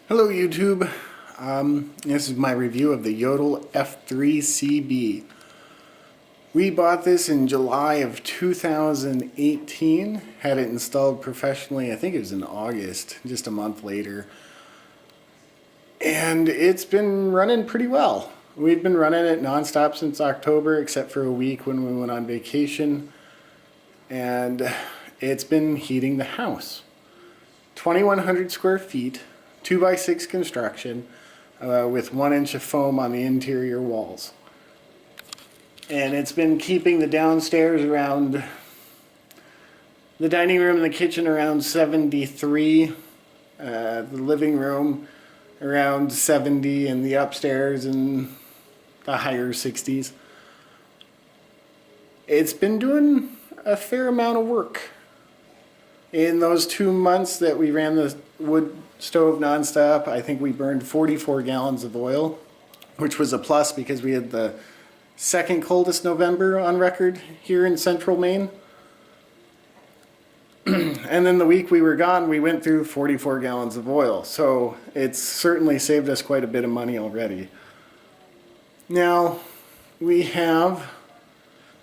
Hello YouTube, this is my review of the Jotul F3CB. We bought this in July of 2018, had it installed professionally, I think it was in August, just a month later. And it's been running pretty well. We've been running it non-stop since October, except for a week when we went on vacation. And it's been heating the house. 2,100 square feet. 2x6 construction with 1 inch of foam on the interior walls. And it's been keeping the downstairs around, the dining room and the kitchen around 73, the living room around 70, and the upstairs in the higher 60s. It's been doing a fair amount of work. In those 2 months that we ran the wood stove nonstop, I think we burned 44 gallons of oil, which was a plus because we had the second coldest November on record here in Central Maine. And then the week we were gone, we went through 44 gallons of oil. So it's certainly saved us quite a bit of money already. Now, we have...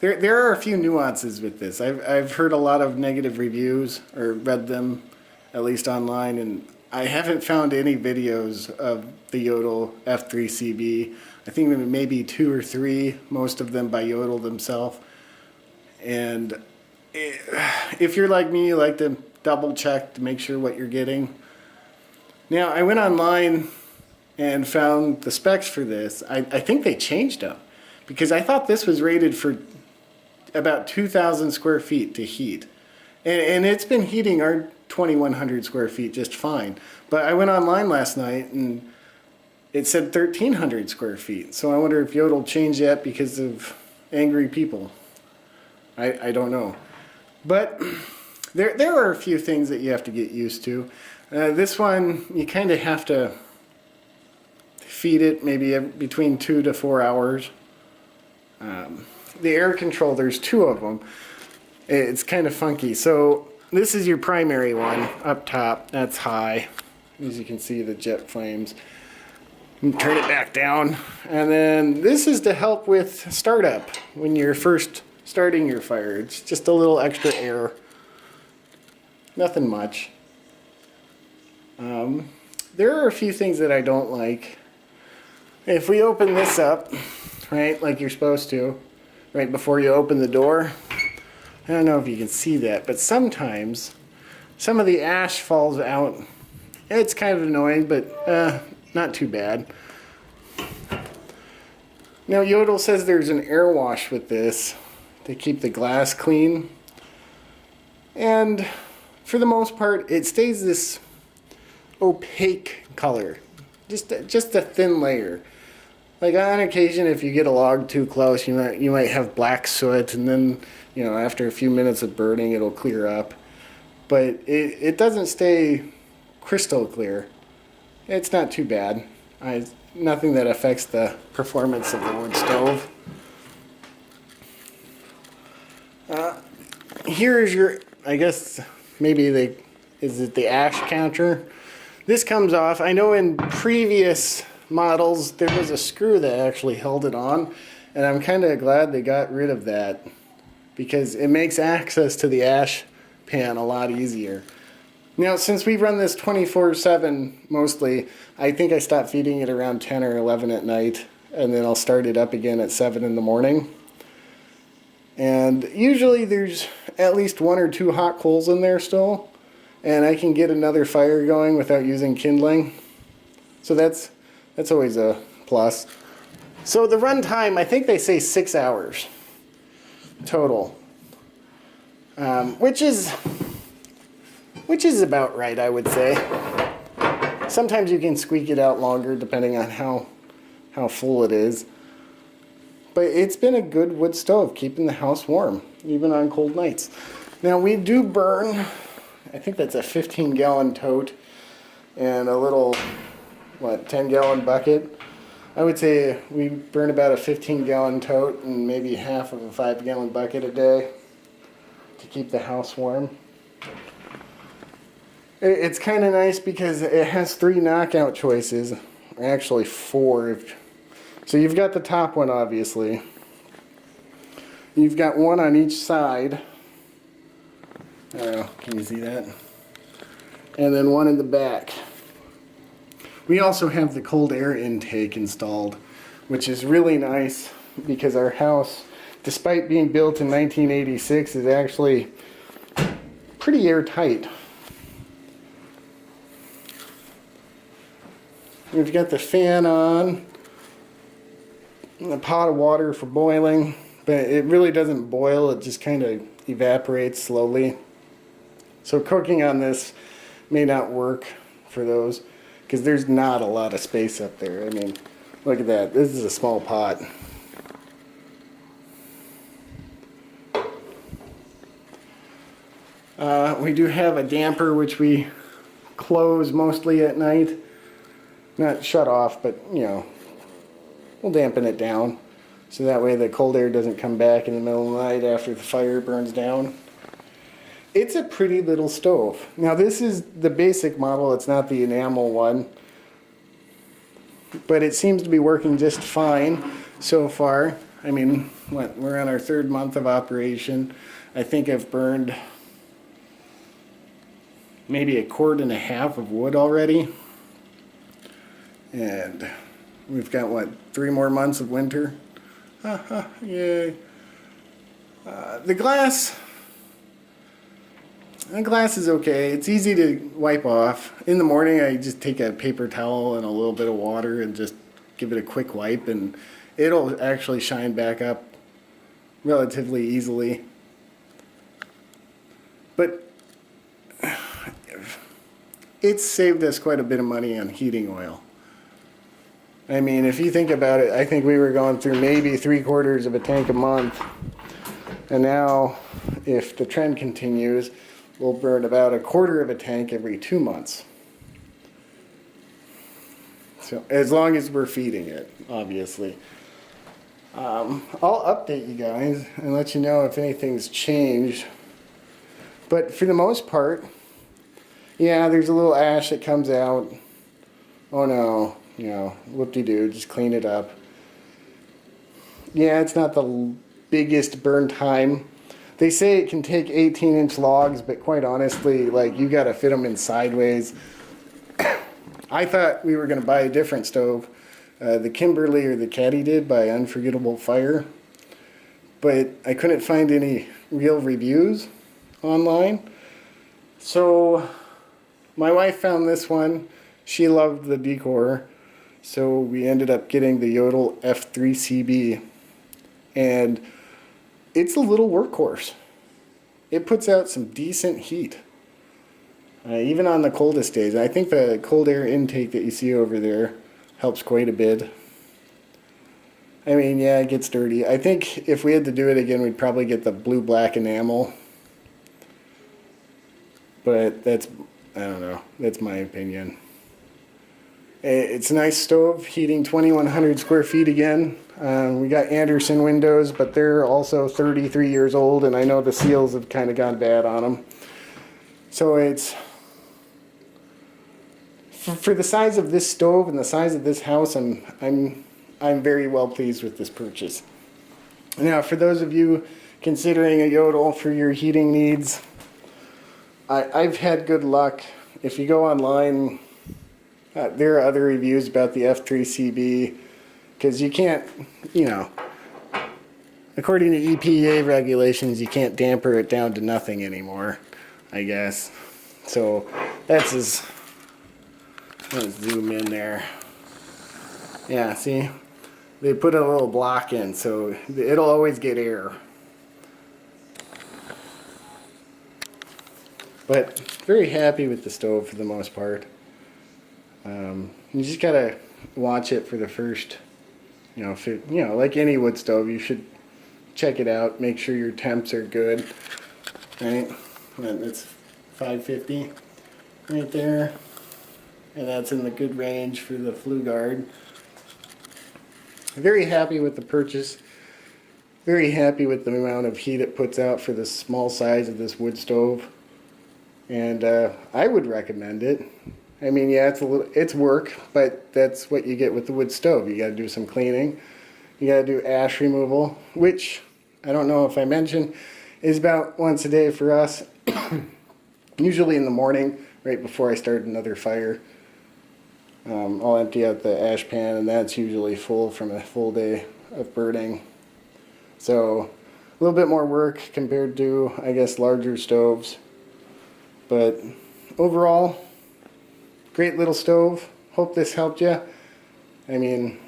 There are a few nuances with this. I've heard a lot of negative reviews, or read them, at least online, and I haven't found any videos of the Jotul F3CB. I think maybe 2 or 3, most of them by Jotul themselves. And if you're like me, you like to double check to make sure what you're getting. Now, I went online and found the specs for this. I think they changed them, because I thought this was rated for about 2,000 square feet to heat. And it's been heating our 2,100 square feet just fine. But I went online last night and it said 1,300 square feet. So I wonder if Jotul changed that because of angry people. I don't know. But there are a few things that you have to get used to. This one, you kind of have to feed it maybe between 2 to 4 hours. The air control, there's 2 of them. It's kind of funky. So this is your primary one up top. That's high. As you can see, the jet flames. Turn it back down. And then this is to help with startup when you're first starting your fire. It's just a little extra air. Nothing much. There are a few things that I don't like. If we open this up, right, like you're supposed to, right before you open the door, I don't know if you can see that, but sometimes some of the ash falls out. It's kind of annoying, but not too bad. Now, Jotul says there's an air wash with this to keep the glass clean. And for the most part, it stays this opaque color. Just a thin layer. Like on occasion, if you get a log too close, you might have black soot, and then, you know, after a few minutes of burning, it'll clear up. But it doesn't stay crystal clear. It's not too bad. Nothing that affects the performance of the wood stove. Here's your, I guess maybe is it the ash counter? This comes off. I know in previous models there was a screw that actually held it on, and I'm kind of glad they got rid of that because it makes access to the ash pan a lot easier. Now, since we run this 24/7 mostly, I think I stopped feeding it around 10 or 11 at night, and then I'll start it up again at 7 in the morning. And usually there's at least 1 or 2 hot coals in there still, and I can get another fire going without using kindling. So that's always a plus. So the run time, I think they say 6 hours total, which is about right, I would say. Sometimes you can squeak it out longer depending on how full it is. But it's been a good wood stove, keeping the house warm, even on cold nights. Now we do burn, I think that's a 15-gallon tote and a little, 10-gallon bucket. I would say we burn about a 15-gallon tote and maybe half of a 5-gallon bucket a day to keep the house warm. It's kind of nice because it has 3 knockout choices. Actually 4. So you've got the top one, obviously. You've got one on each side. I don't know, can you see that? And then one in the back. We also have the cold air intake installed, which is really nice because our house, despite being built in 1986, is actually pretty airtight. We've got the fan on, and a pot of water for boiling, but it really doesn't boil, it just kind of evaporates slowly. So cooking on this may not work for those because there's not a lot of space up there. I mean, look at that. This is a small pot. We do have a damper which we close mostly at night. Not shut off, but you know, we'll dampen it down so that way the cold air doesn't come back in the middle of the night after the fire burns down. It's a pretty little stove. Now this is the basic model, it's not the enamel one, but it seems to be working just fine so far. I mean, we're on our 3rd month of operation. I think I've burned maybe 1.5 quart of wood already. And we've got, what, 3 more months of winter? Yay. The glass is okay. It's easy to wipe off. In the morning, I just take a paper towel and a little bit of water and just give it a quick wipe, and it'll actually shine back up relatively easily. But it's saved us quite a bit of money on heating oil. I mean, if you think about it, I think we were going through maybe 3/4 of a tank a month. And now, if the trend continues, we'll burn about 1/4 of a tank every 2 months. So, as long as we're feeding it, obviously. I'll update you guys and let you know if anything's changed. But for the most part, yeah, there's a little ash that comes out. Oh no. You know, whoop-de-doo, just clean it up. Yeah, it's not the biggest burn time. They say it can take 18-inch logs, but quite honestly, like, you gotta fit them in sideways. I thought we were gonna buy a different stove. The Kimberly or the Caddy did by Unforgettable Fire. But I couldn't find any real reviews online. So, my wife found this one. She loved the decor. So we ended up getting the Jotul F3CB, and it's a little workhorse. It puts out some decent heat, even on the coldest days. I think the cold air intake that you see over there helps quite a bit. I mean, yeah, it gets dirty. I think if we had to do it again, we'd probably get the blue-black enamel. But that's, I don't know, that's my opinion. It's a nice stove, heating 2,100 square feet again. We got Anderson windows, but they're also 33 years old, and I know the seals have kind of gone bad on them. So it's, for the size of this stove and the size of this house, I'm very well pleased with this purchase. Now, for those of you considering a Jotul for your heating needs, I've had good luck. If you go online, there are other reviews about the F3CB, because you can't, you know, according to EPA regulations, you can't damper it down to nothing anymore, I guess. So that's let's zoom in there. Yeah, see? They put a little block in, so it'll always get air. But very happy with the stove for the most part. You just gotta watch it for the first, like any wood stove, you should check it out, make sure your temps are good, right? And it's 550 right there, and that's in the good range for the flue guard. Very happy with the purchase. Very happy with the amount of heat it puts out for the small size of this wood stove. and I would recommend it. I mean, yeah, it's work, but that's what you get with the wood stove. You got to do some cleaning. You got to do ash removal, which I don't know if I mentioned is about once a day for us. Usually in the morning, right before I start another fire. I'll empty out the ash pan, and that's usually full from a full day of burning. So a little bit more work compared to, I guess, larger stoves. But overall, great little stove. Hope this helped you. I mean,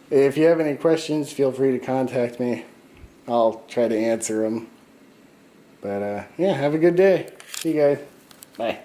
if you have any questions, feel free to contact me. I'll try to answer them. But yeah, have a good day. See you guys. Bye.